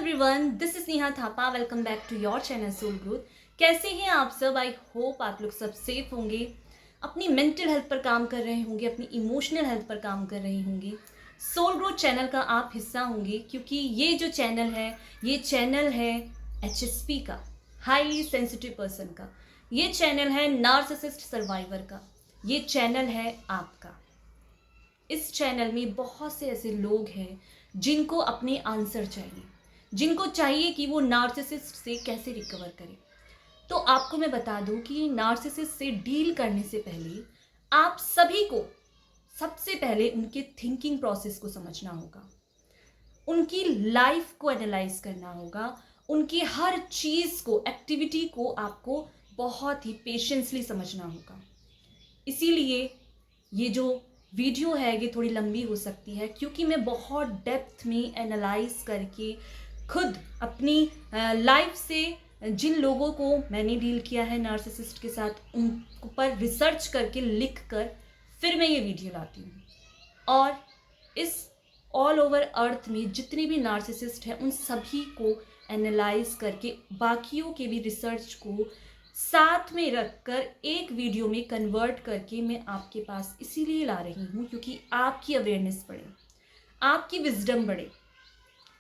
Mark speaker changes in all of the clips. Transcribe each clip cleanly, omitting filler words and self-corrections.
Speaker 1: Everyone, this is Neha Thapa. Welcome back to your channel soul growth. कैसे हैं आप सब? आई होप आप लोग सब सेफ होंगे, अपनी मेंटल हेल्थ पर काम कर रहे होंगे, अपनी इमोशनल हेल्थ पर काम कर रहे होंगे, सोल ग्रोथ चैनल का आप हिस्सा होंगे। क्योंकि ये जो चैनल है, ये चैनल है HSP का, हाईली सेंसिटिव पर्सन का। ये चैनल है नार्सिसिस्ट सर्वाइवर का। ये चैनल है आपका। इस चैनल में बहुत से ऐसे लोग हैं जिनको अपने आंसर चाहिए, जिनको चाहिए कि वो नार्सिसिस्ट से कैसे रिकवर करें। तो आपको मैं बता दूं कि नार्सिसिस्ट से डील करने से पहले आप सभी को सबसे पहले उनके थिंकिंग प्रोसेस को समझना होगा, उनकी लाइफ को एनालाइज करना होगा, उनकी हर चीज को, एक्टिविटी को आपको बहुत ही पेशेंसली समझना होगा। इसीलिए ये जो वीडियो है ये थोड़ी लंबी हो सकती है, क्योंकि मैं बहुत डेप्थ में एनालाइज करके खुद अपनी लाइफ से जिन लोगों को मैंने डील किया है नार्सिसिस्ट के साथ, उन पर रिसर्च करके लिख कर फिर मैं ये वीडियो लाती हूँ। और इस ऑल ओवर अर्थ में जितने भी नार्सिसिस्ट हैं उन सभी को एनालाइज करके, बाकियों के भी रिसर्च को साथ में रखकर एक वीडियो में कन्वर्ट करके मैं आपके पास इसीलिए ला रही हूँ क्योंकि आपकी अवेयरनेस बढ़े, आपकी विजडम बढ़े।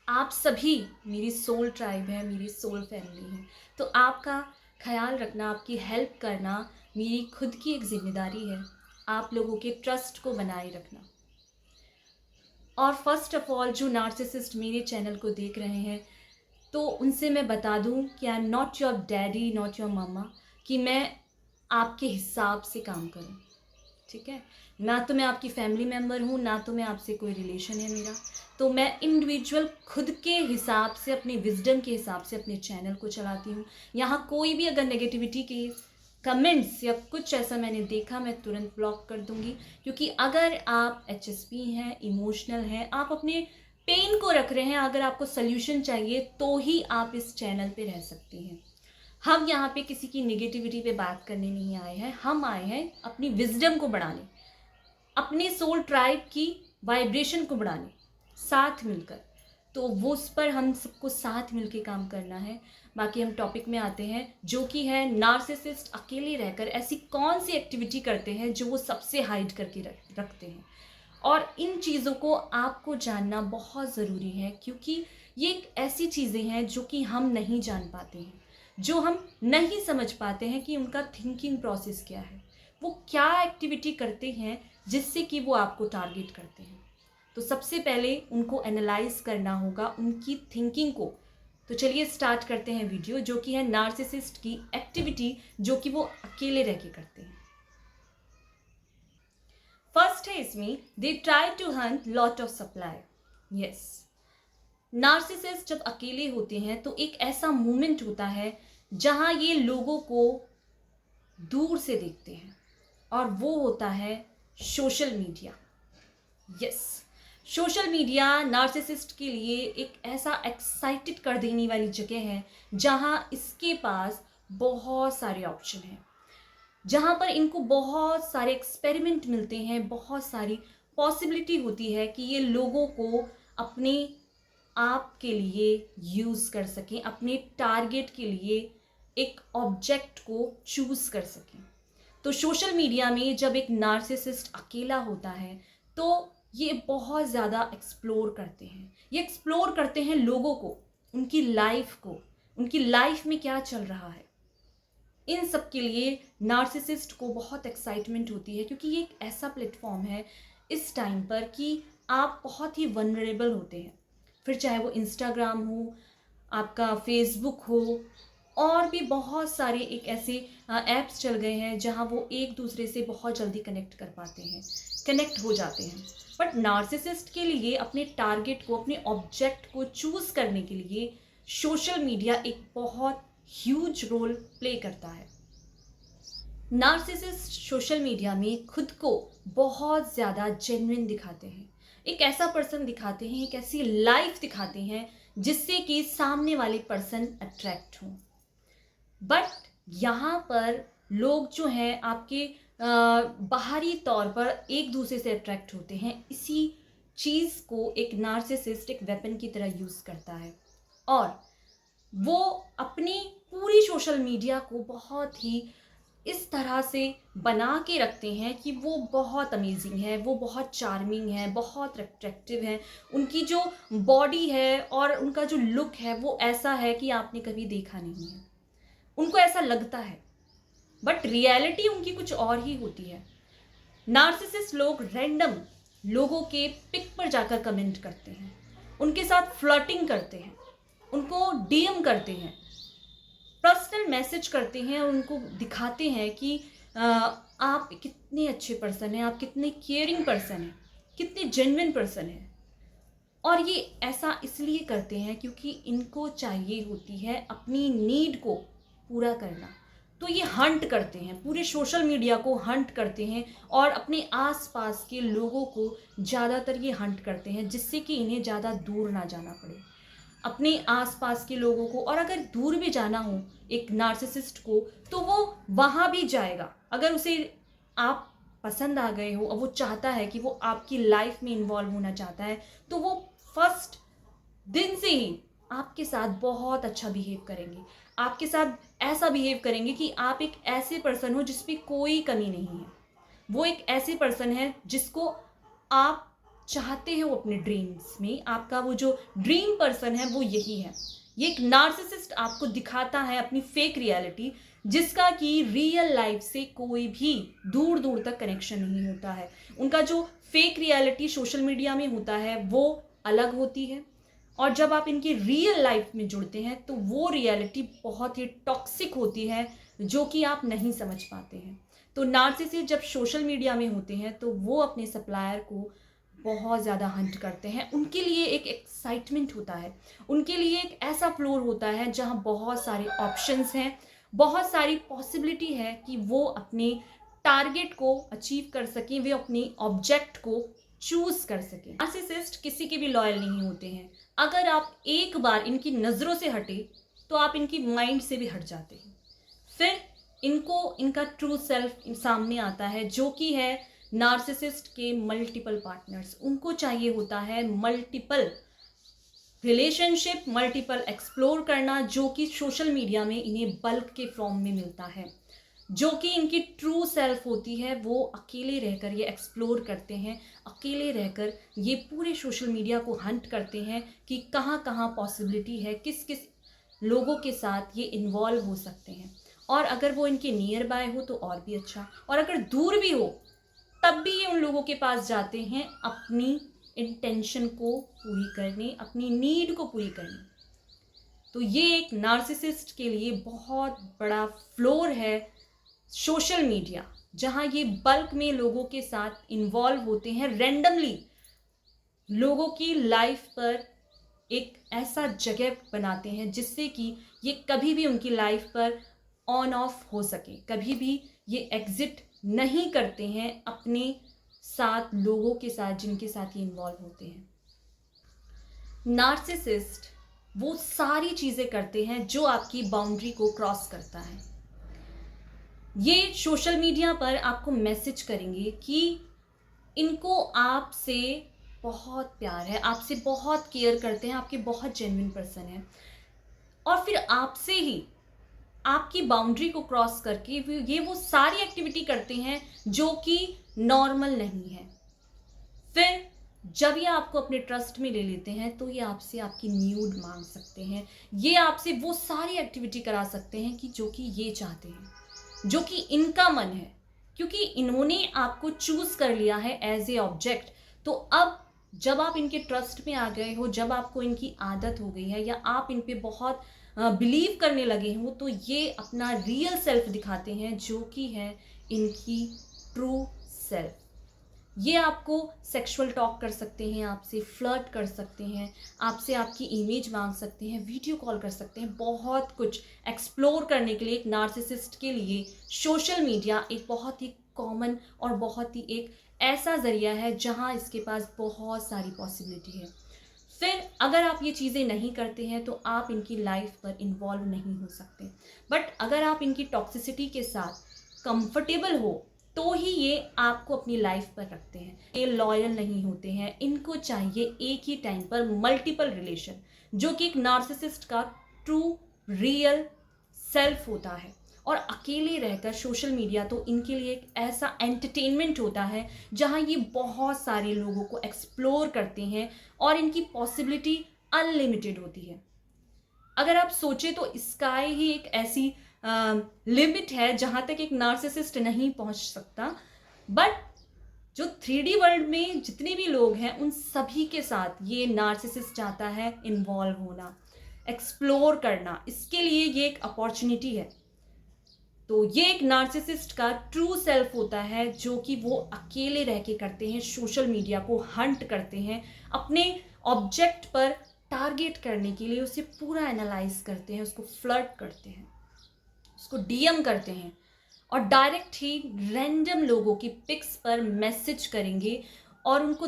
Speaker 1: आप सभी मेरी सोल ट्राइब है, मेरी सोल फैमिली है, तो आपका ख्याल रखना, आपकी हेल्प करना मेरी खुद की एक जिम्मेदारी है। आप लोगों के ट्रस्ट को बनाए रखना। और फर्स्ट ऑफ ऑल, जो नार्सिसिस्ट मेरे चैनल को देख रहे हैं, तो उनसे मैं बता दूं कि I am not your daddy, not your mamma, कि मैं आपके हिसाब से काम करूं। ठीक है, ना तो मैं आपकी फैमिली मेम्बर हूं, ना तो मैं आपसे कोई रिलेशन है मेरा। तो मैं इंडिविजुअल खुद के हिसाब से, अपनी विजडम के हिसाब से अपने चैनल को चलाती हूँ। यहाँ कोई भी अगर नेगेटिविटी के कमेंट्स या कुछ ऐसा मैंने देखा, मैं तुरंत ब्लॉक कर दूंगी। क्योंकि अगर आप HSP हैं, इमोशनल हैं, आप अपने पेन को रख रहे हैं, अगर आपको सल्यूशन चाहिए तो ही आप इस चैनल पे रह सकती हैं। हम यहाँ पे किसी की नेगेटिविटी पे बात करने नहीं आए हैं, हम आए हैं अपनी विजडम को बढ़ाने, अपने सोल ट्राइब की वाइब्रेशन को बढ़ाने, साथ मिलकर। तो वो उस पर हम सबको साथ मिलके काम करना है। बाकी हम टॉपिक में आते हैं, जो कि है नार्सिसिस्ट अकेले रहकर ऐसी कौन सी एक्टिविटी करते हैं जो वो सबसे हाइड करके रखते हैं। और इन चीज़ों को आपको जानना बहुत ज़रूरी है, क्योंकि ये एक ऐसी चीज़ें हैं जो कि हम नहीं जान पाते हैं, जो हम नहीं समझ पाते हैं कि उनका थिंकिंग प्रोसेस क्या है, वो क्या एक्टिविटी करते हैं जिससे कि वो आपको टारगेट करते हैं। तो सबसे पहले उनको एनालाइज करना होगा, उनकी थिंकिंग को। तो चलिए स्टार्ट करते हैं वीडियो, जो कि है नार्सिसिस्ट की एक्टिविटी जो कि वो अकेले रह के करते हैं। फर्स्ट है इसमें, they try to hunt lot of supply. Yes, narcissist जब अकेले होते हैं तो एक ऐसा मोमेंट होता है जहां ये लोगों को दूर से देखते हैं, और वो होता है social media. Yes, social media narcissist के लिए एक ऐसा एक्साइटेड कर देने वाली जगह है जहां इसके पास बहुत सारे ऑप्शन हैं, जहां पर इनको बहुत सारे एक्सपेरिमेंट मिलते हैं, बहुत सारी पॉसिबिलिटी होती है कि ये लोगों को अपने आप के लिए यूज़ कर सकें, अपने टारगेट के लिए एक ऑब्जेक्ट को चूज़ कर सकें। तो सोशल मीडिया में जब एक नार्सिसिस्ट अकेला होता है तो ये बहुत ज़्यादा एक्सप्लोर करते हैं, ये एक्सप्लोर करते हैं लोगों को, उनकी लाइफ को, उनकी लाइफ में क्या चल रहा है। इन सब के लिए नार्सिसिस्ट को बहुत एक्साइटमेंट होती है, क्योंकि ये एक ऐसा प्लेटफॉर्म है इस टाइम पर कि आप बहुत ही वनरेबल होते हैं। फिर चाहे वो इंस्टाग्राम हो, आपका फेसबुक हो, और भी बहुत सारे एक ऐसे ऐप्स चल गए हैं जहां वो एक दूसरे से बहुत जल्दी कनेक्ट कर पाते हैं, कनेक्ट हो जाते हैं। बट नार्सिसिस्ट के लिए अपने टारगेट को, अपने ऑब्जेक्ट को चूज करने के लिए सोशल मीडिया एक बहुत ह्यूज रोल प्ले करता है। नार्सिसिस्ट सोशल मीडिया में खुद को बहुत ज़्यादा जेन्युइन दिखाते हैं, एक ऐसा पर्सन दिखाते हैं, एक ऐसी लाइफ दिखाते हैं जिससे कि सामने वाले पर्सन अट्रैक्ट हों। बट यहाँ पर लोग जो हैं आपके बाहरी तौर पर एक दूसरे से अट्रैक्ट होते हैं। इसी चीज़ को एक नार्सिसिस्ट एक वेपन की तरह यूज़ करता है। और वो अपनी पूरी सोशल मीडिया को बहुत ही इस तरह से बना के रखते हैं कि वो बहुत अमेजिंग है, वो बहुत चार्मिंग है, बहुत अट्रैक्टिव है। उनकी जो बॉडी है और उनका जो लुक है वो ऐसा है कि आपने कभी देखा नहीं है। उनको ऐसा लगता है, बट रियलिटी उनकी कुछ और ही होती है। नार्सिसिस्ट लोग रैंडम लोगों के पिक पर जाकर कमेंट करते हैं, उनके साथ फ्लर्टिंग करते हैं, उनको डीएम करते हैं, पर्सनल मैसेज करते हैं और उनको दिखाते हैं कि आप कितने अच्छे पर्सन हैं, आप कितने केयरिंग पर्सन हैं, कितने जेन्युइन पर्सन हैं। और ये ऐसा इसलिए करते हैं क्योंकि इनको चाहिए होती है अपनी नीड को पूरा करना। तो ये हंट करते हैं, पूरे सोशल मीडिया को हंट करते हैं और अपने आसपास के लोगों को ज़्यादातर ये हंट करते हैं, जिससे कि इन्हें ज़्यादा दूर ना जाना पड़े अपने आसपास के लोगों को। और अगर दूर भी जाना हो एक नार्सिसिस्ट को तो वो वहाँ भी जाएगा। अगर उसे आप पसंद आ गए हो और वो चाहता है कि वो आपकी लाइफ में इन्वॉल्व होना चाहता है, तो वो फर्स्ट दिन से ही आपके साथ बहुत अच्छा बिहेव करेंगे। आपके साथ ऐसा बिहेव करेंगे कि आप एक ऐसे पर्सन हो जिस पे कोई कमी नहीं है। वो एक ऐसे पर्सन है जिसको आप चाहते हो अपने ड्रीम्स में। आपका वो जो ड्रीम पर्सन है वो यही है। ये एक नार्सिसिस्ट आपको दिखाता है अपनी फेक रियलिटी, जिसका कि रियल लाइफ से कोई भी दूर दूर तक कनेक्शन नहीं होता है। उनका जो फेक रियलिटी सोशल मीडिया में होता है वो अलग होती है, और जब आप इनकी रियल लाइफ में जुड़ते हैं तो वो रियलिटी बहुत ही टॉक्सिक होती है, जो कि आप नहीं समझ पाते हैं। तो नार्सिसिस्ट जब सोशल मीडिया में होते हैं तो वो अपने सप्लायर को बहुत ज़्यादा हंट करते हैं। उनके लिए एक एक्साइटमेंट होता है, उनके लिए एक ऐसा फ्लोर होता है जहाँ बहुत सारे ऑप्शंस हैं, बहुत सारी पॉसिबिलिटी है कि वो अपने टारगेट को अचीव कर सकें, वे अपने ऑब्जेक्ट को चूज कर सकें। नार्सिसिस्ट किसी के भी लॉयल नहीं होते हैं। अगर आप एक बार इनकी नज़रों से हटे तो आप इनकी माइंड से भी हट जाते हैं। फिर इनको इनका ट्रू सेल्फ सामने आता है, जो कि है नार्सिसिस्ट के मल्टीपल पार्टनर्स। उनको चाहिए होता है मल्टीपल रिलेशनशिप, मल्टीपल एक्सप्लोर करना, जो कि सोशल मीडिया में इन्हें बल्क के फॉर्म में मिलता है। जो कि इनकी ट्रू सेल्फ होती है वो अकेले रहकर ये एक्सप्लोर करते हैं, अकेले रहकर ये पूरे सोशल मीडिया को हंट करते हैं कि कहाँ कहाँ पॉसिबिलिटी है, किस किस लोगों के साथ ये इन्वॉल्व हो सकते हैं। और अगर वो इनके नियर बाय हो तो और भी अच्छा, और अगर दूर भी हो तब भी ये उन लोगों के पास जाते हैं अपनी इंटेंशन को पूरी करने, अपनी नीड को पूरी करने। तो ये एक नार्सिसिस्ट के लिए बहुत बड़ा फ्लोर है सोशल मीडिया, जहाँ ये बल्क में लोगों के साथ इन्वॉल्व होते हैं, रैंडमली लोगों की लाइफ पर एक ऐसा जगह बनाते हैं जिससे कि ये कभी भी उनकी लाइफ पर ऑन ऑफ हो सके, कभी भी ये एग्जिट नहीं करते हैं अपने साथ लोगों के साथ जिनके साथ ये इन्वॉल्व होते हैं। नार्सिसिस्ट वो सारी चीज़ें करते हैं जो आपकी बाउंड्री को क्रॉस करता है। ये सोशल मीडिया पर आपको मैसेज करेंगे कि इनको आपसे बहुत प्यार है, आपसे बहुत केयर करते हैं, आपके बहुत जेन्युइन पर्सन हैं, और फिर आपसे ही आपकी बाउंड्री को क्रॉस करके ये वो सारी एक्टिविटी करते हैं जो कि नॉर्मल नहीं है। फिर जब ये आपको अपने ट्रस्ट में ले लेते हैं तो ये आपसे आपकी न्यूड मांग सकते हैं, ये आपसे वो सारी एक्टिविटी करा सकते हैं कि जो कि ये चाहते हैं, जो कि इनका मन है, क्योंकि इन्होंने आपको चूज कर लिया है एज ए ऑब्जेक्ट। तो अब जब आप इनके ट्रस्ट में आ गए हो, जब आपको इनकी आदत हो गई है या आप इन पे बहुत बिलीव करने लगे हो, तो ये अपना रियल सेल्फ दिखाते हैं, जो कि है इनकी ट्रू सेल्फ। ये आपको सेक्सुअल टॉक कर सकते हैं, आपसे फ्लर्ट कर सकते हैं, आपसे आपकी इमेज मांग सकते हैं, वीडियो कॉल कर सकते हैं, बहुत कुछ एक्सप्लोर करने के लिए एक नार्सिसिस्ट के लिए सोशल मीडिया एक बहुत ही कॉमन और बहुत ही एक ऐसा ज़रिया है जहां इसके पास बहुत सारी पॉसिबिलिटी है। फिर अगर आप ये चीज़ें नहीं करते हैं तो आप इनकी लाइफ पर इन्वॉल्व नहीं हो सकते, बट अगर आप इनकी टॉक्सिसिटी के साथ कंफर्टेबल हो तो ही ये आपको अपनी लाइफ पर रखते हैं। ये लॉयल नहीं होते हैं, इनको चाहिए एक ही टाइम पर मल्टीपल रिलेशन, जो कि एक नार्सिसिस्ट का ट्रू रियल सेल्फ होता है। और अकेले रहकर सोशल मीडिया तो इनके लिए एक ऐसा एंटरटेनमेंट होता है जहां ये बहुत सारे लोगों को एक्सप्लोर करते हैं और इनकी पॉसिबिलिटी अनलिमिटेड होती है। अगर आप सोचें तो स्काई ही एक ऐसी लिमिट है जहां तक एक नार्सिसिस्ट नहीं पहुंच सकता। बट जो 3D वर्ल्ड में जितने भी लोग हैं उन सभी के साथ ये नार्सिसिस्ट चाहता है इन्वॉल्व होना, एक्सप्लोर करना। इसके लिए ये एक अपॉर्चुनिटी है। तो ये एक नार्सिसिस्ट का ट्रू सेल्फ होता है जो कि वो अकेले रह के करते हैं, सोशल मीडिया को हंट करते हैं, अपने ऑब्जेक्ट पर टारगेट करने के लिए उसे पूरा एनालाइज करते हैं, उसको फ्लर्ट करते हैं, उसको डीएम करते हैं और डायरेक्ट ही रैंडम लोगों की पिक्स पर मैसेज करेंगे और उनको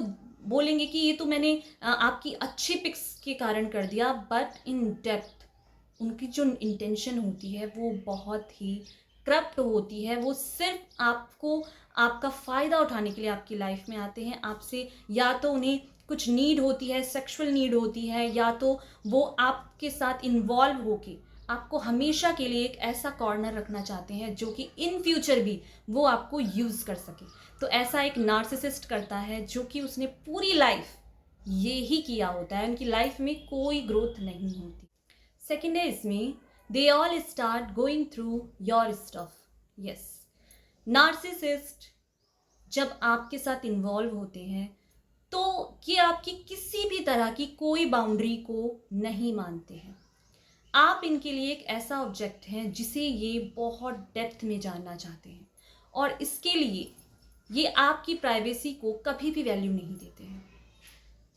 Speaker 1: बोलेंगे कि ये तो मैंने आपकी अच्छी पिक्स के कारण कर दिया, बट इन डेप्थ उनकी जो इंटेंशन होती है वो बहुत ही करप्ट होती है। वो सिर्फ आपको आपका फ़ायदा उठाने के लिए आपकी लाइफ में आते हैं। आपसे या तो उन्हें कुछ नीड होती है, सेक्सुअल नीड होती है, या तो वो आपके साथ इन्वॉल्व होके आपको हमेशा के लिए एक ऐसा कॉर्नर रखना चाहते हैं जो कि इन फ्यूचर भी वो आपको यूज़ कर सके। तो ऐसा एक नार्सिसिस्ट करता है जो कि उसने पूरी लाइफ ये ही किया होता है, उनकी लाइफ में कोई ग्रोथ नहीं होती। सेकेंड है इसमें, they all start going through your stuff. Yes, narcissist जब आपके साथ इन्वॉल्व होते हैं तो ये आपकी किसी भी तरह की कोई बाउंड्री को नहीं मानते हैं। आप इनके लिए एक ऐसा ऑब्जेक्ट हैं जिसे ये बहुत डेप्थ में जानना चाहते हैं और इसके लिए ये आपकी प्राइवेसी को कभी भी वैल्यू नहीं देते हैं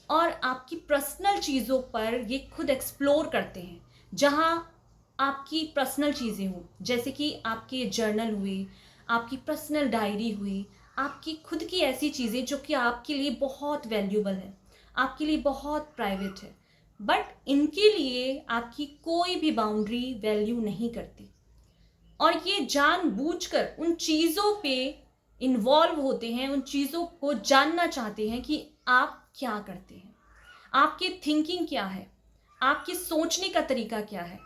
Speaker 1: और आपकी पर्सनल चीज़ों पर ये खुद एक्सप्लोर करते हैं। जहाँ आपकी पर्सनल चीज़ें हों, जैसे कि आपके जर्नल हुए, आपकी पर्सनल डायरी हुई, आपकी खुद की ऐसी चीज़ें जो कि आपके लिए बहुत वैल्यूबल है, आपके लिए बहुत प्राइवेट है, बट इनके लिए आपकी कोई भी बाउंड्री वैल्यू नहीं करती और ये जानबूझकर उन चीज़ों पे इन्वॉल्व होते हैं, उन चीज़ों को जानना चाहते हैं कि आप क्या करते हैं, आपकी थिंकिंग क्या है, आपकी सोचने का तरीका क्या है,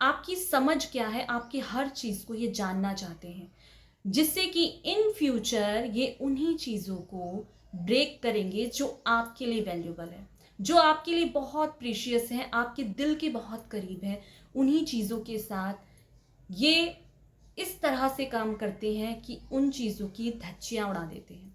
Speaker 1: आपकी समझ क्या है, आपकी हर चीज़ को ये जानना चाहते हैं, जिससे कि इन फ्यूचर ये उन्हीं चीज़ों को ब्रेक करेंगे जो आपके लिए वैल्यूबल है, जो आपके लिए बहुत प्रीशियस है, आपके दिल के बहुत करीब है। उन्हीं चीज़ों के साथ ये इस तरह से काम करते हैं कि उन चीज़ों की धज्जियाँ उड़ा देते हैं।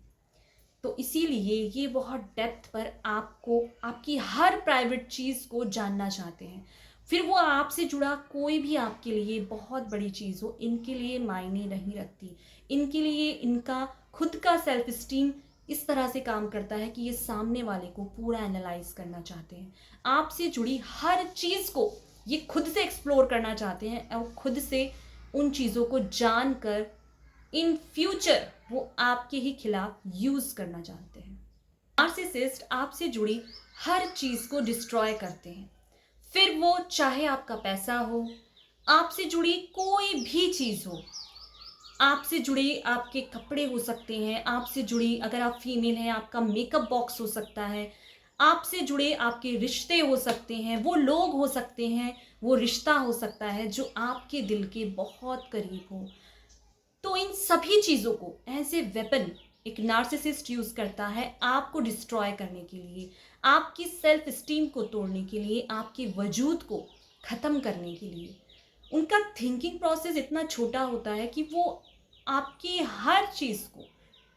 Speaker 1: तो इसीलिए ये बहुत डेप्थ पर आपको आपकी हर प्राइवेट चीज़ को जानना चाहते हैं। फिर वो आपसे जुड़ा कोई भी आपके लिए बहुत बड़ी चीज़ हो, इनके लिए मायने नहीं रखती। इनके लिए इनका खुद का सेल्फ इस्टीम इस तरह से काम करता है कि ये सामने वाले को पूरा एनालाइज करना चाहते हैं। आपसे जुड़ी हर चीज़ को ये खुद से एक्सप्लोर करना चाहते हैं और खुद से उन चीज़ों को जानकर इन फ्यूचर वो आपके ही खिलाफ यूज़ करना चाहते हैं। नार्सिसिस्ट आपसे जुड़ी हर चीज़ को डिस्ट्रॉय करते हैं। फिर वो चाहे आपका पैसा हो, आपसे जुड़ी कोई भी चीज़ हो, आपसे जुड़े आपके कपड़े हो सकते हैं, आपसे जुड़ी अगर आप फीमेल हैं आपका मेकअप बॉक्स हो सकता है, आपसे जुड़े आपके रिश्ते हो सकते हैं, वो लोग हो सकते हैं, वो रिश्ता हो सकता है जो आपके दिल के बहुत करीब हो। तो इन सभी चीज़ों को एज ए वेपन एक नार्सिसिस्ट यूज़ करता है आपको डिस्ट्रॉय करने के लिए, आपकी सेल्फ स्टीम को तोड़ने के लिए, आपके वजूद को ख़त्म करने के लिए। उनका थिंकिंग प्रोसेस इतना छोटा होता है कि वो आपकी हर चीज़ को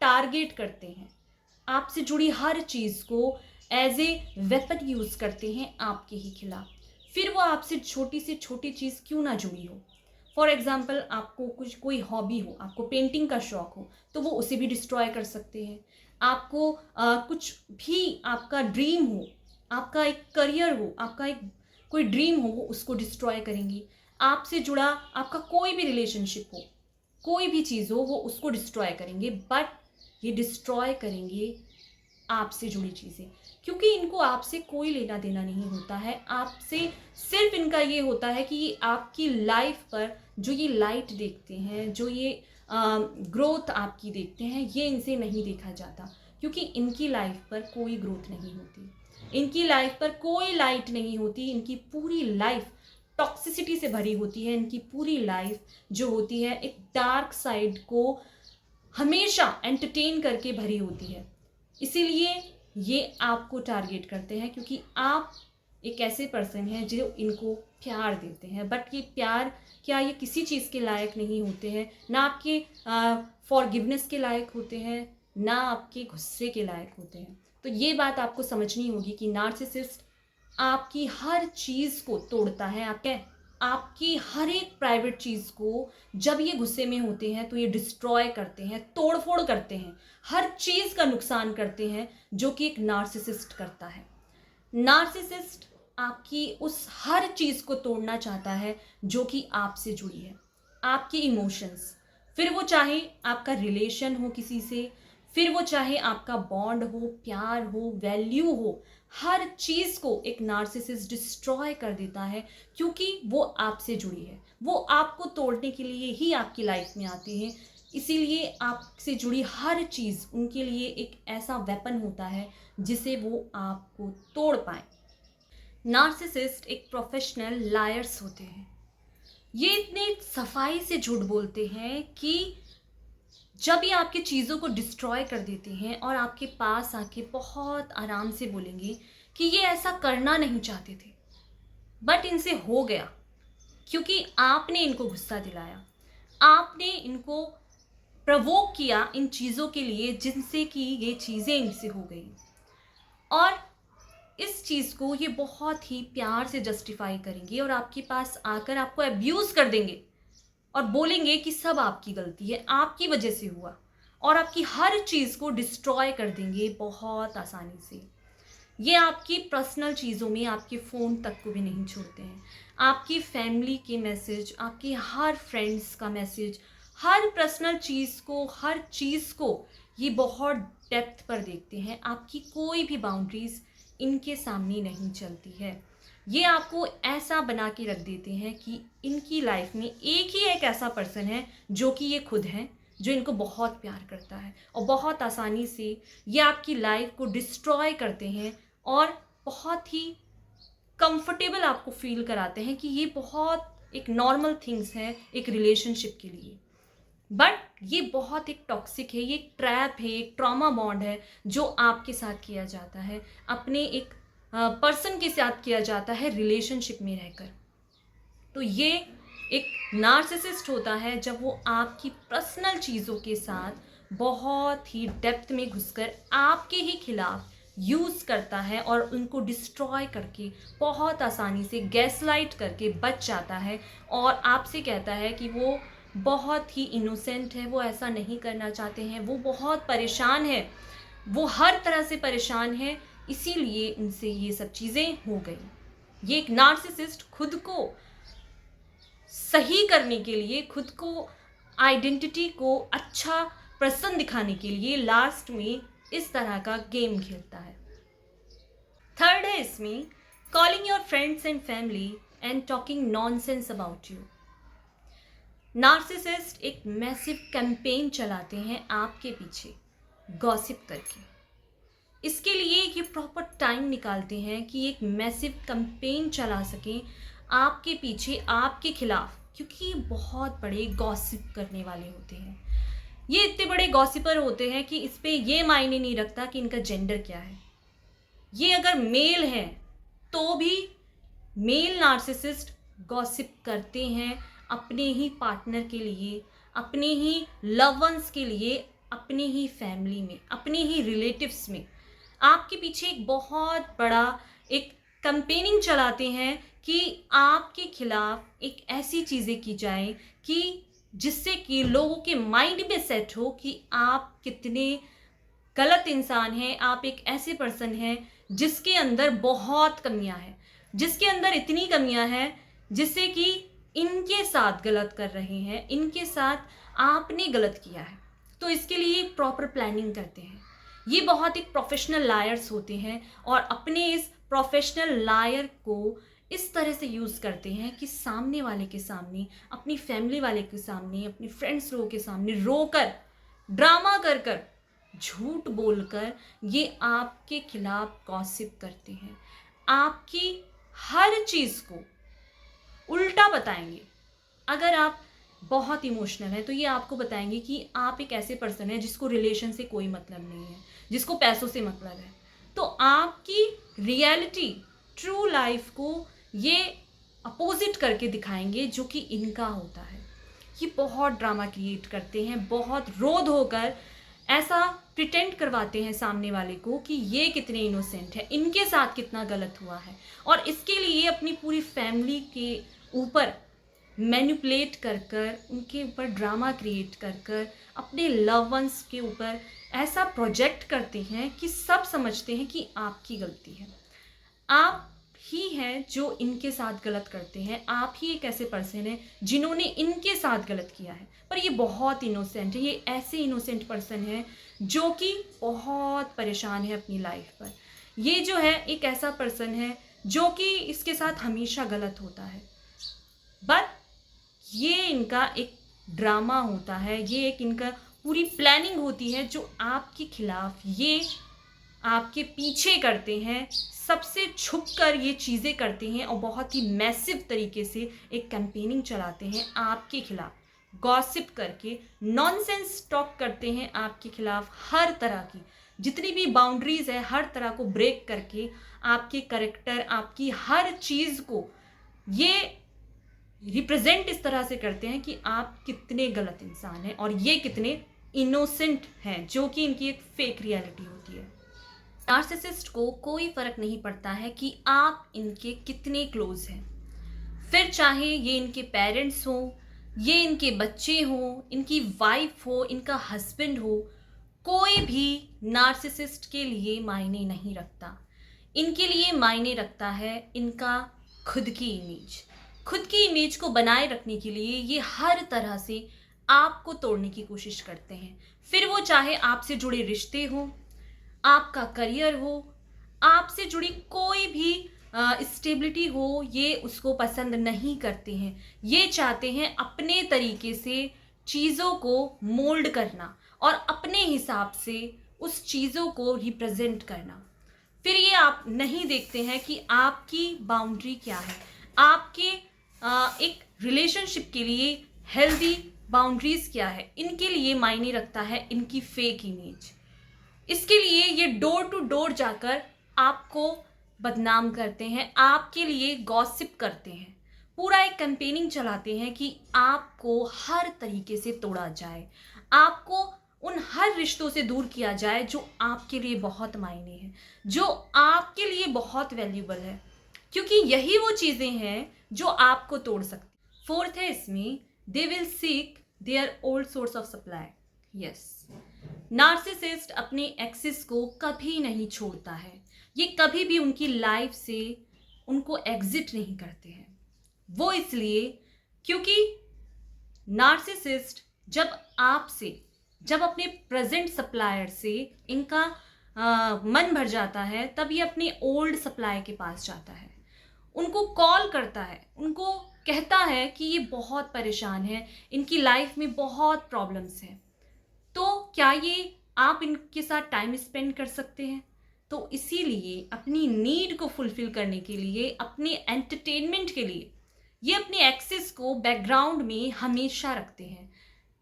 Speaker 1: टारगेट करते हैं, आपसे जुड़ी हर चीज़ को एज ए वेपन यूज़ करते हैं आपके ही खिलाफ। फिर वो आपसे छोटी से छोटी चीज़ क्यों ना जुड़ी हो। फॉर एग्ज़ाम्पल आपको कुछ कोई हॉबी हो, आपको पेंटिंग का शौक़ हो, तो वो उसे भी डिस्ट्रॉय कर सकते हैं। आपको कुछ भी आपका ड्रीम हो, आपका एक करियर हो, आपका एक कोई ड्रीम हो, वो उसको डिस्ट्रॉय करेंगी। आपसे जुड़ा आपका कोई भी रिलेशनशिप हो, कोई भी चीज़ हो, वो उसको डिस्ट्रॉय करेंगे। बट ये डिस्ट्रॉय करेंगे आपसे जुड़ी चीज़ें, क्योंकि इनको आपसे कोई लेना देना नहीं होता है। आपसे सिर्फ इनका ये होता है कि ये आपकी लाइफ पर जो ये लाइट देखते हैं, जो ये ग्रोथ आपकी देखते हैं, ये इनसे नहीं देखा जाता, क्योंकि इनकी लाइफ पर कोई ग्रोथ नहीं होती। इनकी लाइफ पर कोई लाइट नहीं होती, इनकी पूरी लाइफ टॉक्सिसिटी से भरी होती है। इनकी पूरी लाइफ जो होती है एक डार्क साइड को हमेशा एंटरटेन करके भरी होती है। इसीलिए ये आपको टारगेट करते हैं, क्योंकि आप एक ऐसे पर्सन हैं जो इनको प्यार देते हैं। बट ये प्यार क्या ये किसी चीज़ के लायक नहीं होते हैं, ना आपके फॉरगिवनेस के लायक होते हैं, ना आपके गुस्से के लायक होते हैं। तो ये बात आपको समझनी होगी कि नार्सिसिस्ट आपकी हर चीज़ को तोड़ता है। आपकी हर एक प्राइवेट चीज़ को जब ये गुस्से में होते हैं तो ये डिस्ट्रॉय करते हैं, तोड़फोड़ करते हैं, हर चीज़ का नुकसान करते हैं जो कि एक नार्सिसिस्ट करता है। नार्सिसिस्ट आपकी उस हर चीज़ को तोड़ना चाहता है जो कि आपसे जुड़ी है, आपके इमोशंस। फिर वो चाहे आपका रिलेशन हो किसी से, फिर वो चाहे आपका बॉन्ड हो, प्यार हो, वैल्यू हो, हर चीज़ को एक नार्सिसिस्ट डिस्ट्रॉय कर देता है, क्योंकि वो आपसे जुड़ी है। वो आपको तोड़ने के लिए ही आपकी लाइफ में आते हैं। इसीलिए आपसे जुड़ी हर चीज़ उनके लिए एक ऐसा वेपन होता है जिसे वो आपको तोड़ पाए। नार्सिसिस्ट एक प्रोफेशनल लायर्स होते हैं। ये इतने सफाई से झूठ बोलते हैं कि जब ये आपकी चीज़ों को डिस्ट्रॉय कर देते हैं और आपके पास आके बहुत आराम से बोलेंगे कि ये ऐसा करना नहीं चाहते थे, बट इनसे हो गया क्योंकि आपने इनको गुस्सा दिलाया, आपने इनको प्रवोक किया इन चीज़ों के लिए जिनसे कि ये चीज़ें इनसे हो गई। और इस चीज़ को ये बहुत ही प्यार से जस्टिफाई करेंगे और आपके पास आकर आपको अब्यूज़ कर देंगे और बोलेंगे कि सब आपकी गलती है, आपकी वजह से हुआ, और आपकी हर चीज़ को डिस्ट्रॉय कर देंगे बहुत आसानी से। ये आपकी पर्सनल चीज़ों में आपके फ़ोन तक को भी नहीं छोड़ते हैं। आपकी फैमिली के मैसेज, आपके हर फ्रेंड्स का मैसेज, हर पर्सनल चीज़ को, हर चीज़ को ये बहुत डेप्थ पर देखते हैं। आपकी कोई भी बाउंड्रीज़ इनके सामने नहीं चलती है। ये आपको ऐसा बना के रख देते हैं कि इनकी लाइफ में एक ही एक ऐसा पर्सन है जो कि ये खुद हैं, जो इनको बहुत प्यार करता है, और बहुत आसानी से ये आपकी लाइफ को डिस्ट्रॉय करते हैं और बहुत ही कंफर्टेबल आपको फील कराते हैं कि ये बहुत एक नॉर्मल थिंग्स है एक रिलेशनशिप के लिए। बट ये बहुत एक टॉक्सिक है, ये एक ट्रैप है, एक ट्रॉमा बॉन्ड है जो आपके साथ किया जाता है, अपने एक पर्सन के साथ किया जाता है रिलेशनशिप में रहकर। तो ये एक नार्सिसिस्ट होता है जब वो आपकी पर्सनल चीज़ों के साथ बहुत ही डेप्थ में घुसकर आपके ही खिलाफ यूज़ करता है और उनको डिस्ट्रॉय करके बहुत आसानी से गैसलाइट करके बच जाता है और आपसे कहता है कि वो बहुत ही इनोसेंट है, वो ऐसा नहीं करना चाहते हैं, वो बहुत परेशान है, वो हर तरह से परेशान है, इसीलिए उनसे ये सब चीज़ें हो गई। ये एक नार्सिसिस्ट खुद को सही करने के लिए, खुद को आइडेंटिटी को अच्छा पर्सन दिखाने के लिए लास्ट में इस तरह का गेम खेलता है। थर्ड है इसमें calling your friends and family and talking nonsense about you. Narcissist एक मैसिव कैंपेन चलाते हैं आपके पीछे गॉसिप करके। इसके लिए ये प्रॉपर टाइम निकालते हैं कि एक मैसिव कैंपेन चला सकें आपके पीछे, आपके खिलाफ, क्योंकि ये बहुत बड़े गॉसिप करने वाले होते हैं। ये इतने बड़े गॉसिपर होते हैं कि इस पे ये मायने नहीं रखता कि इनका जेंडर क्या है। ये अगर मेल है तो भी मेल नार्सिसिस्ट गॉसिप करते हैं अपने ही पार्टनर के लिए, अपने ही लव वंस के लिए, अपने ही फैमिली में, अपने ही रिलेटिव्स में। आपके पीछे एक बहुत बड़ा एक कैंपेनिंग चलाते हैं कि आपके खिलाफ एक ऐसी चीज़ें की जाए कि जिससे कि लोगों के माइंड में सेट हो कि आप कितने गलत इंसान हैं, आप एक ऐसे पर्सन हैं जिसके अंदर बहुत कमियां हैं, जिसके अंदर इतनी कमियां हैं जिससे कि इनके साथ गलत कर रहे हैं, इनके साथ आपने गलत किया है। तो इसके लिए प्रॉपर प्लानिंग करते हैं। ये बहुत एक प्रोफेशनल लायर्स होते हैं और अपने इस प्रोफेशनल लायर को इस तरह से यूज़ करते हैं कि सामने वाले के सामने, अपनी फैमिली वाले के सामने, अपने फ्रेंड्स लोगों के सामने रोकर, ड्रामा कर कर झूठ बोलकर ये आपके खिलाफ गॉसिप करते हैं, आपकी हर चीज़ को उल्टा बताएंगे। अगर आप बहुत इमोशनल हैं तो ये आपको बताएंगे कि आप एक ऐसे पर्सन हैं जिसको रिलेशन से कोई मतलब नहीं है, जिसको पैसों से मतलब है। तो आपकी रियलिटी, ट्रू लाइफ को ये अपोजिट करके दिखाएंगे, जो कि इनका होता है। ये बहुत ड्रामा क्रिएट करते हैं, बहुत रोध होकर ऐसा प्रिटेंड करवाते हैं सामने वाले को कि ये कितने इनोसेंट है, इनके साथ कितना गलत हुआ है, और इसके लिए अपनी पूरी फैमिली के ऊपर मैनिपुलेट कर कर, उनके ऊपर ड्रामा क्रिएट कर कर, अपने लव वंस के ऊपर ऐसा प्रोजेक्ट करते हैं कि सब समझते हैं कि आपकी गलती है, आप ही हैं जो इनके साथ गलत करते हैं, आप ही एक ऐसे पर्सन हैं जिन्होंने इनके साथ गलत किया है। पर ये बहुत इनोसेंट है, ये ऐसे इनोसेंट पर्सन है जो कि बहुत परेशान है अपनी लाइफ पर। ये जो है एक ऐसा पर्सन है जो कि इसके साथ हमेशा गलत होता है, बट ये इनका एक ड्रामा होता है, ये एक इनका पूरी प्लानिंग होती है जो आपके खिलाफ ये आपके पीछे करते हैं, सबसे छुप कर ये चीज़ें करते हैं और बहुत ही मैसिव तरीके से एक कैंपेनिंग चलाते हैं आपके खिलाफ, गॉसिप करके नॉनसेंस टॉक करते हैं आपके खिलाफ। हर तरह की जितनी भी बाउंड्रीज़ है हर तरह को ब्रेक करके आपके करेक्टर, आपकी हर चीज़ को ये रिप्रेजेंट इस तरह से करते हैं कि आप कितने गलत इंसान हैं और ये कितने इनोसेंट हैं, जो कि इनकी एक फेक रियलिटी होती है। नार्सिसिस्ट को कोई फर्क नहीं पड़ता है कि आप इनके कितने क्लोज हैं, फिर चाहे ये इनके पेरेंट्स हो, ये इनके बच्चे हो, इनकी वाइफ हो, इनका हस्बैंड हो, कोई भी नार्सिसिस्ट के लिए मायने नहीं रखता। इनके लिए मायने रखता है इनका खुद की इमेज। खुद की इमेज को बनाए रखने के लिए ये हर तरह से आपको तोड़ने की कोशिश करते हैं, फिर वो चाहे आपसे जुड़े रिश्ते हो, आपका करियर हो, आपसे जुड़ी कोई भी स्टेबिलिटी हो, ये उसको पसंद नहीं करते हैं। ये चाहते हैं अपने तरीके से चीज़ों को मोल्ड करना और अपने हिसाब से उस चीज़ों को रिप्रेजेंट करना। फिर ये आप नहीं देखते हैं कि आपकी बाउंड्री क्या है, आपके एक रिलेशनशिप के लिए हेल्दी बाउंड्रीज क्या है। इनके लिए मायने रखता है इनकी फेक इमेज। इसके लिए ये डोर टू डोर जाकर आपको बदनाम करते हैं, आपके लिए गॉसिप करते हैं, पूरा एक कैंपेनिंग चलाते हैं कि आपको हर तरीके से तोड़ा जाए, आपको उन हर रिश्तों से दूर किया जाए जो आपके लिए बहुत मायने हैं, जो आपके लिए बहुत वैल्यूबल है, क्योंकि यही वो चीज़ें हैं जो आपको तोड़ सकती। फोर्थ है इसमें, they will seek their old source of supply. Yes, narcissist अपने एक्सिस को कभी नहीं छोड़ता है, ये कभी भी उनकी लाइफ से उनको एग्जिट नहीं करते हैं। वो इसलिए क्योंकि नार्सिसिस्ट जब अपने प्रेजेंट सप्लायर से इनका मन भर जाता है, तब ये अपने ओल्ड सप्लाई के पास जाता है, उनको कॉल करता है, उनको कहता है कि ये बहुत परेशान है, इनकी लाइफ में बहुत प्रॉब्लम्स हैं, तो क्या ये आप इनके साथ टाइम स्पेंड कर सकते हैं। तो इसीलिए अपनी नीड को फुलफिल करने के लिए, अपने एंटरटेनमेंट के लिए ये अपने एक्सेस को बैकग्राउंड में हमेशा रखते हैं।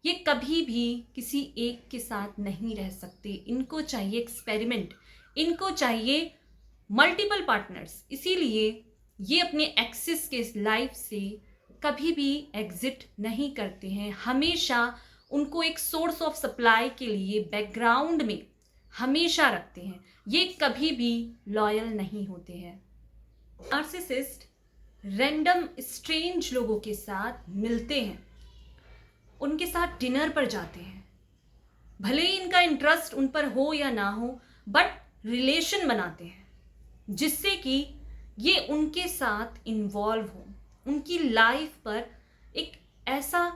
Speaker 1: ये कभी भी किसी एक के साथ नहीं रह सकते, इनको चाहिए एक्सपेरिमेंट, इनको चाहिए मल्टीपल पार्टनर्स। इसीलिए ये अपने एक्सेस के लाइफ से कभी भी एग्जिट नहीं करते हैं, हमेशा उनको एक सोर्स ऑफ सप्लाई के लिए बैकग्राउंड में हमेशा रखते हैं, ये कभी भी लॉयल नहीं होते हैं। नार्सिसिस्ट रैंडम स्ट्रेंज लोगों के साथ मिलते हैं, उनके साथ डिनर पर जाते हैं, भले ही इनका इंटरेस्ट उन पर हो या ना हो, बट रिलेशन बनाते हैं जिससे कि ये उनके साथ इन्वॉल्व हो, उनकी लाइफ पर एक ऐसा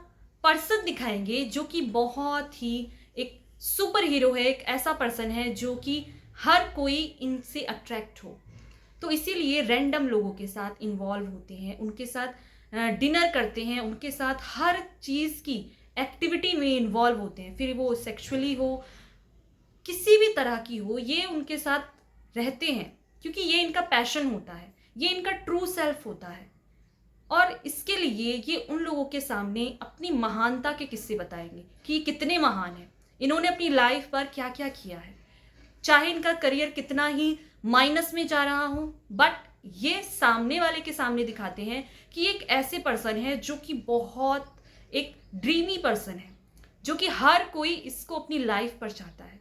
Speaker 1: पर्सन दिखाएंगे जो कि बहुत ही एक सुपर हीरो है, एक ऐसा पर्सन है जो कि हर कोई इनसे अट्रैक्ट हो। तो इसीलिए रैंडम लोगों के साथ इन्वॉल्व होते हैं, उनके साथ डिनर करते हैं, उनके साथ हर चीज़ की एक्टिविटी में इन्वॉल्व होते हैं, फिर वो सेक्सुअली हो, किसी भी तरह की हो, ये उनके साथ रहते हैं क्योंकि ये इनका पैशन होता है, ये इनका ट्रू सेल्फ होता है। और इसके लिए ये उन लोगों के सामने अपनी महानता के किस्से बताएंगे कि ये कितने महान हैं, इन्होंने अपनी लाइफ पर क्या क्या किया है। चाहे इनका करियर कितना ही माइनस में जा रहा हो, बट ये सामने वाले के सामने दिखाते हैं कि एक ऐसे पर्सन है जो कि बहुत एक ड्रीमी पर्सन है, जो कि हर कोई इसको अपनी लाइफ पर चाहता है,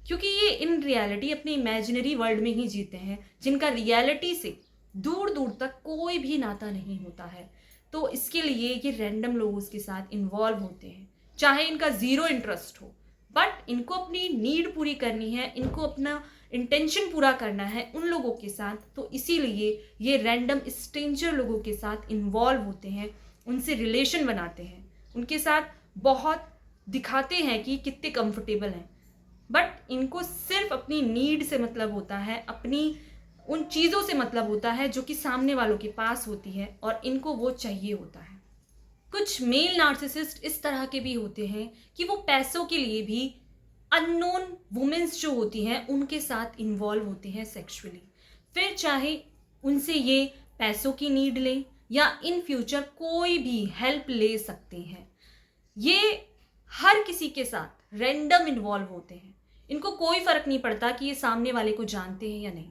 Speaker 1: क्योंकि ये इन रियलिटी अपने इमेजिनरी वर्ल्ड में ही जीते हैं, जिनका रियलिटी से दूर दूर तक कोई भी नाता नहीं होता है। तो इसके लिए ये रैंडम लोगों के साथ इन्वॉल्व होते हैं, चाहे इनका ज़ीरो इंटरेस्ट हो, बट इनको अपनी नीड पूरी करनी है, इनको अपना इंटेंशन पूरा करना है उन लोगों के साथ। तो इसीलिए ये रैंडम स्ट्रेंजर लोगों के साथ इन्वॉल्व होते हैं, उनसे रिलेशन बनाते हैं, उनके साथ बहुत दिखाते हैं कि कितने कंफर्टेबल हैं, बट इनको सिर्फ अपनी नीड से मतलब होता है, अपनी उन चीज़ों से मतलब होता है जो कि सामने वालों के पास होती है और इनको वो चाहिए होता है। कुछ मेल नार्सिसिस्ट इस तरह के भी होते हैं कि वो पैसों के लिए भी अननोन वुमेन्स जो होती हैं उनके साथ इन्वॉल्व होते हैं सेक्सुअली। फिर चाहे उनसे ये पैसों की नीड लें या इन फ्यूचर कोई भी हेल्प ले सकते हैं। ये हर किसी के साथ रैंडम इन्वॉल्व होते हैं, इनको कोई फर्क नहीं पड़ता कि ये सामने वाले को जानते हैं या नहीं,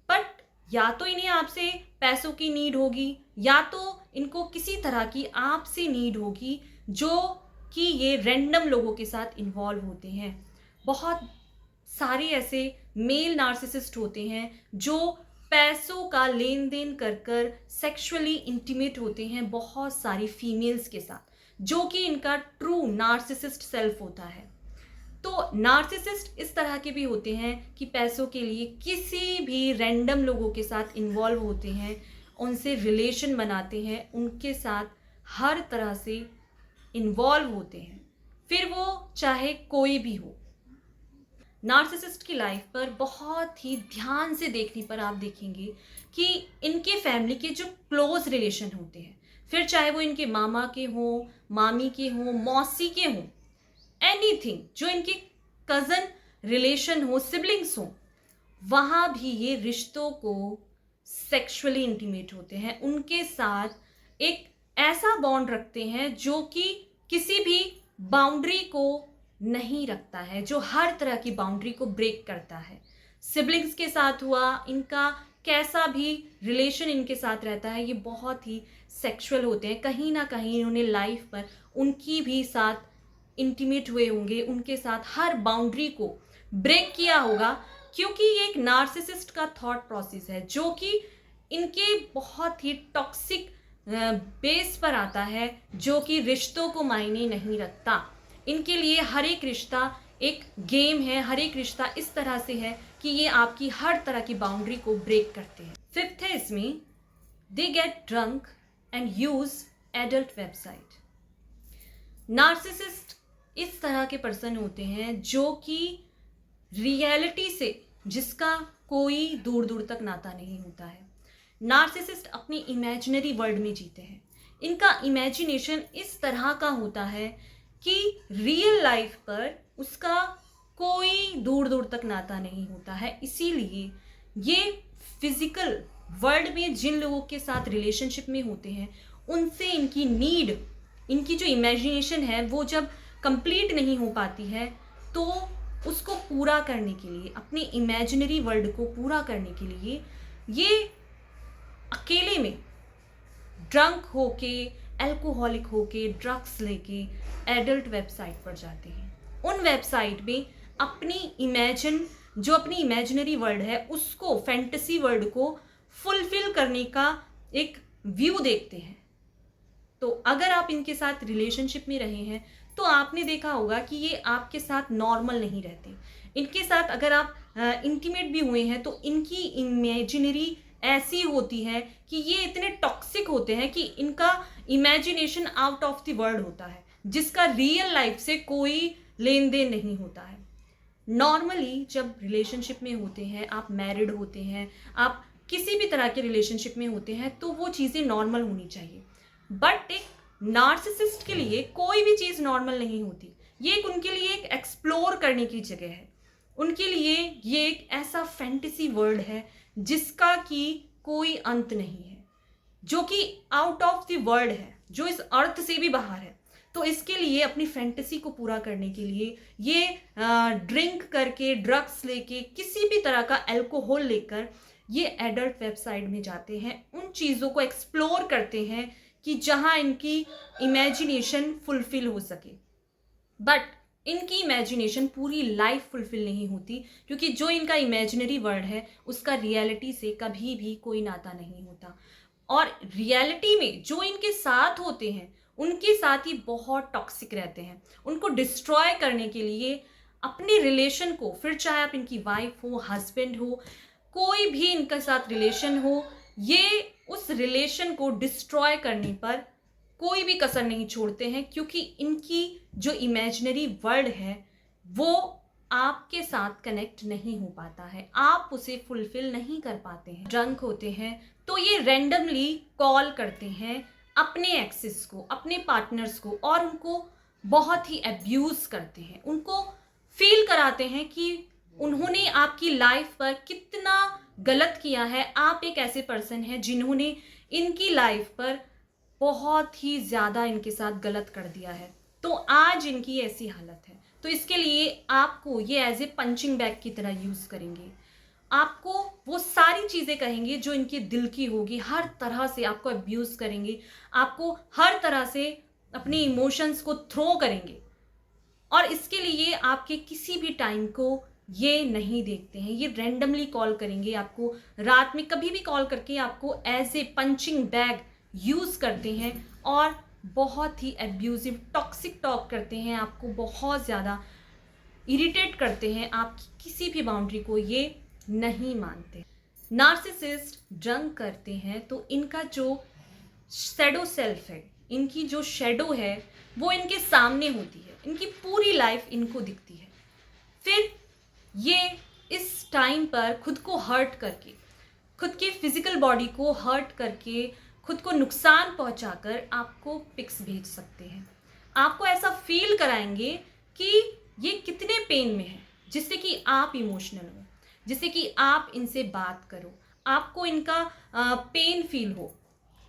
Speaker 1: बट या तो इन्हें आपसे पैसों की नीड होगी या तो इनको किसी तरह की आपसे नीड होगी, जो कि ये रैंडम लोगों के साथ इन्वॉल्व होते हैं। बहुत सारे ऐसे मेल नार्सिसिस्ट होते हैं जो पैसों का लेन देन कर कर सेक्सुअली इंटीमेट होते हैं बहुत सारी फीमेल्स के साथ, जो कि इनका ट्रू नार्सिसिस्ट सेल्फ होता है। तो नार्सिसिस्ट इस तरह के भी होते हैं कि पैसों के लिए किसी भी रैंडम लोगों के साथ इन्वॉल्व होते हैं, उनसे रिलेशन बनाते हैं, उनके साथ हर तरह से इन्वॉल्व होते हैं, फिर वो चाहे कोई भी हो। नार्सिसिस्ट की लाइफ पर बहुत ही ध्यान से देखने पर आप देखेंगे कि इनके फैमिली के जो क्लोज रिलेशन होते हैं, फिर चाहे वो इनके मामा के हों, मामी के हों, मौसी के हों, एनीथिंग जो इनके कज़न रिलेशन हो, सिबलिंग्स हो, वहाँ भी ये रिश्तों को सेक्सुअली इंटीमेट होते हैं, उनके साथ एक ऐसा बॉन्ड रखते हैं जो कि किसी भी बाउंड्री को नहीं रखता है, जो हर तरह की बाउंड्री को ब्रेक करता है। सिबलिंग्स के साथ हुआ, इनका कैसा भी रिलेशन इनके साथ रहता है, ये बहुत ही सेक्सुअल होते हैं। कहीं ना कहीं इन्होंने लाइफ पर उनकी भी साथ इंटीमेट हुए होंगे, उनके साथ हर बाउंड्री को ब्रेक किया होगा, क्योंकि ये एक नार्सिसिस्ट का थॉट प्रोसेस है जो कि इनके बहुत ही टॉक्सिक बेस पर आता है, जो कि रिश्तों को मायने नहीं रखता। इनके लिए हर एक रिश्ता एक गेम है, हर एक रिश्ता इस तरह से है कि ये आपकी हर तरह की बाउंड्री को ब्रेक करते हैं। फिफ्थ है इसमें, they get drunk and use adult website. Narcissist इस तरह के पर्सन होते हैं जो कि रियलिटी से जिसका कोई दूर दूर तक नाता नहीं होता है। नार्सिसिस्ट अपनी इमेजिनरी वर्ल्ड में जीते हैं, इनका इमेजिनेशन इस तरह का होता है कि रियल लाइफ पर उसका कोई दूर दूर तक नाता नहीं होता है। इसीलिए ये फिजिकल वर्ल्ड में जिन लोगों के साथ रिलेशनशिप में होते हैं उनसे इनकी नीड, इनकी जो इमेजिनेशन है वो जब कंप्लीट नहीं हो पाती है, तो उसको पूरा करने के लिए, अपने इमेजिनरी वर्ल्ड को पूरा करने के लिए ये अकेले में ड्रंक होके, एल्कोहलिक होके, ड्रग्स लेके एडल्ट वेबसाइट पर जाते हैं। उन वेबसाइट में अपनी इमेजिनरी वर्ल्ड है उसको, फैंटेसी वर्ल्ड को फुलफिल करने का एक व्यू देखते हैं। तो अगर आप इनके साथ रिलेशनशिप में रहे हैं तो आपने देखा होगा कि ये आपके साथ नॉर्मल नहीं रहते। इनके साथ अगर आप इंटीमेट भी हुए हैं तो इनकी इमेजिनरी ऐसी होती है कि ये इतने टॉक्सिक होते हैं कि इनका imagination out of the world होता है, जिसका रियल लाइफ से कोई लेन देन नहीं होता है। नॉर्मली जब रिलेशनशिप में होते हैं, आप मैरिड होते हैं, आप किसी भी तरह के रिलेशनशिप में होते हैं, तो वो चीज़ें नॉर्मल होनी चाहिए। बट एक नार्सिसिस्ट के लिए कोई भी चीज़ नॉर्मल नहीं होती। ये एक उनके लिए एक एक्सप्लोर करने की जगह है। उनके लिए ये एक ऐसा फैंटेसी वर्ल्ड है जिसका कि कोई अंत नहीं है, जो कि आउट ऑफ द वर्ल्ड है, जो इस अर्थ से भी बाहर है। तो इसके लिए अपनी फैंटेसी को पूरा करने के लिए ये ड्रिंक करके, ड्रग्स लेके, किसी भी तरह का अल्कोहल लेकर ये एडल्ट वेबसाइट में जाते हैं, उन चीज़ों को एक्सप्लोर करते हैं कि जहां इनकी इमेजिनेशन फुलफिल हो सके। बट इनकी इमेजिनेशन पूरी लाइफ फुलफिल नहीं होती, क्योंकि जो इनका इमेजिनरी वर्ल्ड है उसका रियलिटी से कभी भी कोई नाता नहीं होता। और रियलिटी में जो इनके साथ होते हैं उनके साथ ही बहुत टॉक्सिक रहते हैं। उनको डिस्ट्रॉय करने के लिए अपने रिलेशन को, फिर चाहे आप इनकी वाइफ हो, हस्बैंड हो, कोई भी इनके साथ रिलेशन हो, ये उस रिलेशन को डिस्ट्रॉय करने पर कोई भी कसर नहीं छोड़ते हैं, क्योंकि इनकी जो इमेजिनरी वर्ल्ड है वो आपके साथ कनेक्ट नहीं हो पाता है, आप उसे फुलफिल नहीं कर पाते हैं। ड्रंक होते हैं तो ये रैंडमली कॉल करते हैं अपने एक्सेस को, अपने पार्टनर्स को, और उनको बहुत ही अब्यूज करते हैं। उनको फील कराते हैं कि उन्होंने आपकी लाइफ पर कितना गलत किया है। आप एक ऐसे पर्सन हैं जिन्होंने इनकी लाइफ पर बहुत ही ज़्यादा इनके साथ गलत कर दिया है, तो आज इनकी ऐसी हालत है। तो इसके लिए आपको ये एज ए पंचिंग बैग की तरह यूज़ करेंगे। आपको वो सारी चीज़ें कहेंगे जो इनके दिल की होगी, हर तरह से आपको अब्यूज़ करेंगे, आपको हर तरह से अपने इमोशंस को थ्रो करेंगे। और इसके लिए आपके किसी भी टाइम को ये नहीं देखते हैं, ये रैंडमली कॉल करेंगे आपको, रात में कभी भी कॉल करके आपको as a punching bag use करते हैं और बहुत ही एब्यूजिव टॉक्सिक टॉक करते हैं, आपको बहुत ज़्यादा इरिटेट करते हैं, आपकी किसी भी बाउंड्री को ये नहीं मानते। नार्सिसिस्ट ड्रंक करते हैं तो इनका जो शैडो सेल्फ है, इनकी जो शैडो है वो इनके सामने होती है, इनकी पूरी लाइफ इनको दिखती है। फिर ये इस टाइम पर खुद को हर्ट करके, खुद के फिजिकल बॉडी को हर्ट करके, खुद को नुकसान पहुंचाकर आपको पिक्स भेज सकते हैं। आपको ऐसा फील कराएंगे कि ये कितने पेन में है, जिससे कि आप इमोशनल हो, जिससे कि आप इनसे बात करो, आपको इनका पेन फील हो।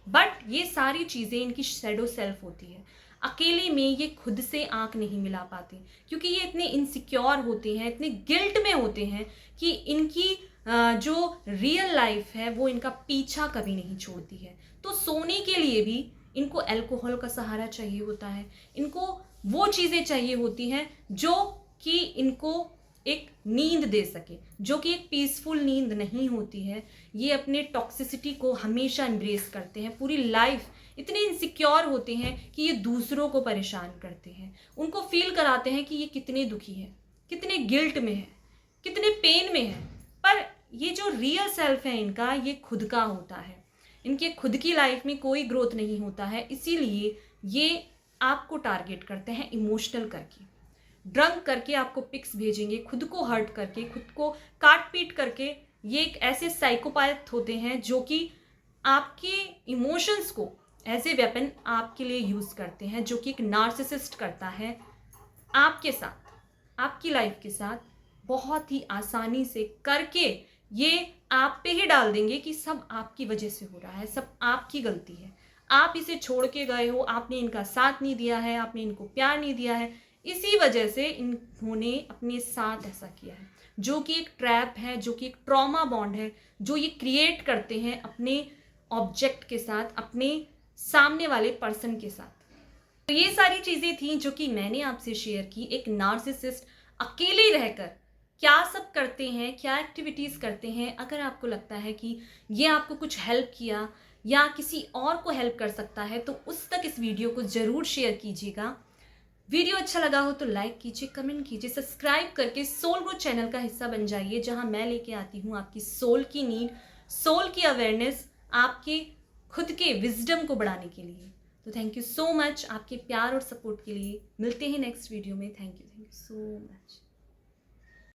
Speaker 1: बट ये सारी चीज़ें इनकी शैडो सेल्फ होती है। अकेले में ये खुद से आंख नहीं मिला पाते, क्योंकि ये इतने इनसिक्योर होते हैं, इतने गिल्ट में होते हैं कि इनकी जो रियल लाइफ है वो इनका पीछा कभी नहीं छोड़ती है। तो सोने के लिए भी इनको अल्कोहल का सहारा चाहिए होता है, इनको वो चीज़ें चाहिए होती हैं जो कि इनको एक नींद दे सके, जो कि एक पीसफुल नींद नहीं होती है। ये अपने टॉक्सिसिटी को हमेशा एम्ब्रेस करते हैं, पूरी लाइफ इतने इनसिक्योर होते हैं कि ये दूसरों को परेशान करते हैं, उनको फील कराते हैं कि ये कितने दुखी हैं, कितने गिल्ट में हैं, कितने पेन में हैं। पर ये जो रियल सेल्फ है इनका, ये खुद का होता है, इनके खुद की लाइफ में कोई ग्रोथ नहीं होता है, इसीलिए ये आपको टारगेट करते हैं इमोशनल करके। ड्रंक करके आपको पिक्स भेजेंगे, खुद को हर्ट करके, खुद को काट पीट करके। ये एक ऐसे साइकोपैथ होते हैं जो कि आपके इमोशंस को एज ए वेपन आपके लिए यूज़ करते हैं, जो कि एक नार्सिसिस्ट करता है आपके साथ, आपकी लाइफ के साथ बहुत ही आसानी से करके। ये आप पे ही डाल देंगे कि सब आपकी वजह से हो रहा है, सब आपकी गलती है, आप इसे छोड़ के गए हो, आपने इनका साथ नहीं दिया है, आपने इनको प्यार नहीं दिया है, इसी वजह से इन्होंने अपने साथ ऐसा किया है। जो कि एक ट्रैप है, जो कि एक ट्रॉमा बॉन्ड है, जो ये क्रिएट करते हैं अपने ऑब्जेक्ट के साथ, अपने सामने वाले पर्सन के साथ। तो ये सारी चीज़ें थी जो कि मैंने आपसे शेयर की। एक नार्सिसिस्ट अकेले रहकर क्या सब करते हैं, क्या एक्टिविटीज़ करते हैं। अगर आपको लगता है कि ये आपको कुछ हेल्प किया या किसी और को हेल्प कर सकता है तो उस तक इस वीडियो को ज़रूर शेयर कीजिएगा। वीडियो अच्छा लगा हो तो लाइक कीजिए, कमेंट कीजिए, सब्सक्राइब करके सोल ग्रोथ चैनल का हिस्सा बन जाइए, जहां मैं लेके आती हूं आपकी सोल की नीड, सोल की अवेयरनेस, आपके खुद के विजडम को बढ़ाने के लिए। तो थैंक यू सो मच आपके प्यार और सपोर्ट के लिए। मिलते हैं नेक्स्ट वीडियो में। Thank you so much.